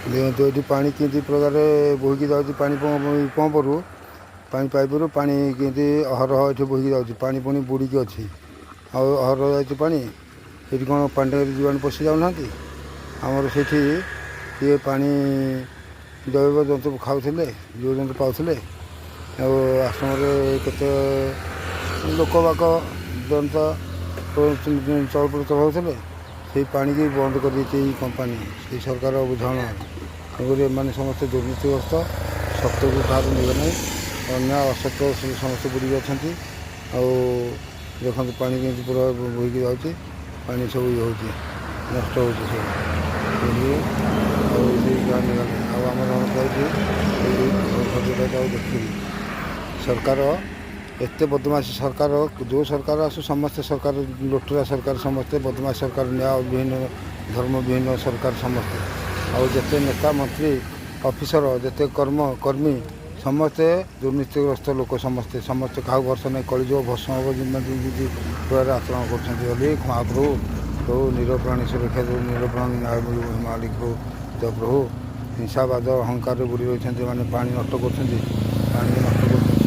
ଦେଖନ୍ତୁ ଏଠି ପାଣି କେମିତି ପ୍ରକାର ବୋହିକି ଯାଉଛି ପାଣି ପମ୍ପରୁ ପାଣି ପାଇପରୁ ପାଣି କେମିତି ଅହରହ ଏଠି ବୋହିକି ଯାଉଛି ପାଣି ପୁଣି ବୁଡ଼ିକି ଅଛି ଆଉ ଅହରହ ଯାଉଛି ପାଣି ଏଠି କ'ଣ ପାଣିଟାରେ ଜୀବାଣୁ ପଶି ଯାଉନାହାନ୍ତି। ଆମର ସେଠି ଇଏ ପାଣି ଜୈବ ଜନ୍ତୁ ଖାଉଥିଲେ ଜୀବଜନ୍ତୁ ପାଉଥିଲେ ଆଉ ଆଶ୍ରମରେ କେତେ ଲୋକବାକ ଜନ୍ତ ଚଳପ୍ରଚଳ ହେଉଥିଲେ ସେଇ ପାଣିକି ବନ୍ଦ କରିଦେଇଛି ଏଇ କମ୍ପାନୀ ସେଇ ସରକାର ବୁଝାମଣା ତେଣୁକରି ଏମାନେ ସମସ୍ତେ ଦୁର୍ନୀତିଗ୍ରସ୍ତ ସତ୍ୟକୁ କାହାକୁ ନେବେ ନାହିଁ ଅନ୍ୟାୟ ଅସତ୍ୟ ସମସ୍ତେ ବୁଡ଼ିକି ଅଛନ୍ତି। ଆଉ ଦେଖନ୍ତୁ ପାଣି କେମିତି ପୁରା ବୋହିକି ଯାଉଛି ପାଣି ସବୁ ଇଏ ହେଉଛି ନଷ୍ଟ ହେଉଛି ସବୁ ଆଉ ସେଇ ଗାଁ ନେଗଲେ ଆଉ ଆମର ଯାଉଛି ଆଉ ଦେଖିବି ସରକାର ଏତେ ବଦମାସି ସରକାର ଯେଉଁ ସରକାର ଆସୁ ସମସ୍ତେ ସରକାର ଲୁଟୁରା ସରକାର ସମସ୍ତେ ବଦମାସି ସରକାର ନ୍ୟାୟ ବିଭିନ୍ନ ଧର୍ମ ବିଭିନ୍ନ ସରକାର ସମସ୍ତେ ଆଉ ଯେତେ ନେତା ମନ୍ତ୍ରୀ ଅଫିସର ଯେତେ କର୍ମୀ ସମସ୍ତେ ଦୁର୍ନୀତିଗ୍ରସ୍ତ ଲୋକ ସମସ୍ତେ କାହାକୁ ଭରସା ନାହିଁ କଳିଯୁଗ ଭସ୍ମ ହେବ ଯେମିତି ପୁରାରେ ଆଚରଣ କରୁଛନ୍ତି ବୋଲି ମହାପ୍ରଭୁ ପ୍ରଭୁ ନିରପ୍ରାଣୀ ସୁରକ୍ଷା ଦେଉ ନିରପ୍ରାଣୀ ନ୍ୟାୟ ମିଳିବ ମାଲିକ ପ୍ରଭୁ ଜୟ ପ୍ରଭୁ ହିଂସାବାଦ ଅହଙ୍କାରରେ ବୁଡ଼ି ରହିଛନ୍ତି ମାନେ ପାଣି ନଷ୍ଟ କରୁଛନ୍ତି ପାଣିକି ନଷ୍ଟ କରୁଛନ୍ତି।